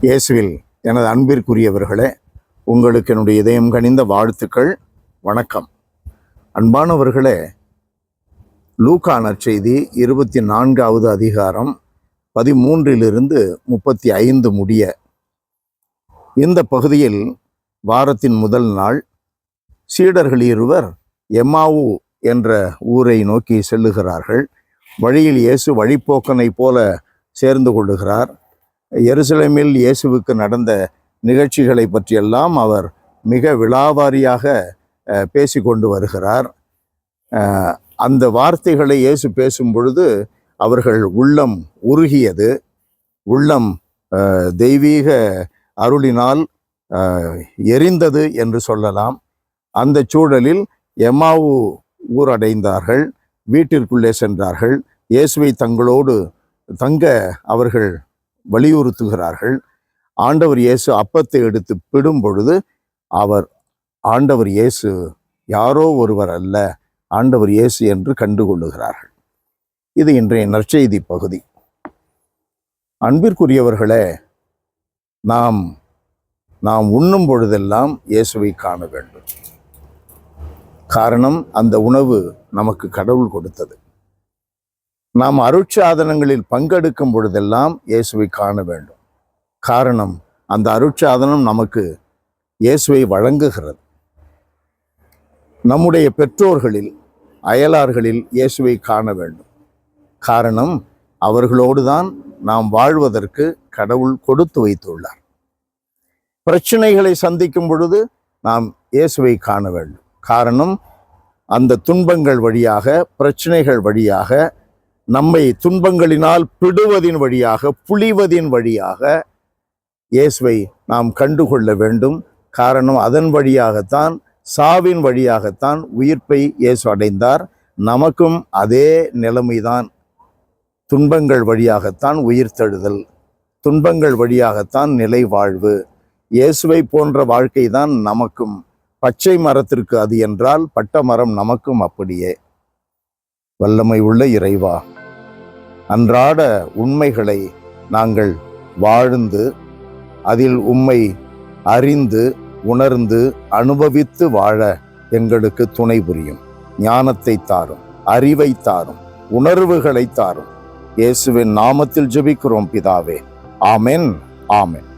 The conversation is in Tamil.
இயேசுவில் எனது அன்பிற்குரியவர்களே, உங்களுக்கு என்னுடைய இதயம் கனிந்த வாழ்த்துக்கள். வணக்கம். அன்பானவர்களே, லூக்கா நற்செய்தி 24வது அதிகாரம் 13 35 முடிய இந்த பகுதியில் வாரத்தின் முதல் நாள் சீடர்கள் இருவர் எம்மாவு என்ற ஊரை நோக்கி செல்லுகிறார்கள். வழியில் இயேசு வழிப்போக்கனை போல சேர்ந்து கொள்ளுகிறார். எருசலேமில் இயேசுவுக்கு நடந்த நிகழ்ச்சிகளை பற்றியெல்லாம் அவர் மிக விலாவாரியாக பேசி கொண்டு வருகிறார். அந்த வார்த்தைகளை இயேசு பேசும் பொழுது அவர்கள் உள்ளம் உருகியது. உள்ளம் தெய்வீக அருளினால் எரிந்தது என்று சொல்லலாம். அந்த சூழலில் எம்மாவு ஊரடைந்தார்கள். வீட்டிற்குள்ளே சென்றார்கள். இயேசுவை தங்களோடு தங்க அவர்கள் வலியுறுத்துகிறார்கள். ஆண்டவர் இயேசு அப்பத்தை எடுத்து பிடும் பொழுது ஆண்டவர் இயேசு யாரோ ஒருவர் அல்ல, ஆண்டவர் இயேசு என்று கண்டுகொள்ளுகிறார்கள். இது இன்றைய நற்செய்தி பகுதி. அன்பிற்குரியவர்களே, நாம் உண்ணும் பொழுதெல்லாம் இயேசுவை காண வேண்டும். காரணம், அந்த உணவு நமக்கு கடவுள் கொடுத்தது. நாம் அருட்சாதனங்களில் பங்கெடுக்கும் பொழுதெல்லாம் இயேசுவை காண வேண்டும். காரணம், அந்த அருட்சாதனம் நமக்கு இயேசுவை வழங்குகிறது. நம்முடைய பெற்றோர்களில், அயலார்களில் இயேசுவை காண வேண்டும். காரணம், அவர்களோடு தான் நாம் வாழ்வதற்கு கடவுள் கொடுத்து வைத்துள்ளார். பிரச்சனைகளை சந்திக்கும் பொழுது நாம் இயேசுவை காண வேண்டும். காரணம், அந்த துன்பங்கள் வழியாக, பிரச்சனைகள் வழியாக, நம்மை துன்பங்களினால் பிடுவதின் வழியாக, புழிவதின் வழியாக இயேசுவை நாம் கண்டுகொள்ள வேண்டும். காரணம், அதன் வழியாகத்தான், சாவின் வழியாகத்தான் உயிர்ப்பை இயேசு அடைந்தார். நமக்கும் அதே நிலைமைதான். துன்பங்கள் வழியாகத்தான் உயிர்த்தெழுதல், துன்பங்கள் வழியாகத்தான் நிலை வாழ்வு. இயேசுவை போன்ற வாழ்க்கை தான் நமக்கும். பச்சை மரத்திற்கு அது என்றால் பட்ட மரம் நமக்கும் அப்படியே. வல்லமை உள்ள இறைவா, அன்றாட உண்மைகளை நாங்கள் வாழ்ந்து அதில் உம்மை அறிந்து உணர்ந்து அனுபவித்து வாழ எங்களுக்கு துணை புரியும். ஞானத்தை தாரும், அறிவை தாரும், உணர்வுகளை தாரும். இயேசுவின் நாமத்தில் ஜெபிக்கிறோம் பிதாவே. ஆமென். ஆமென்.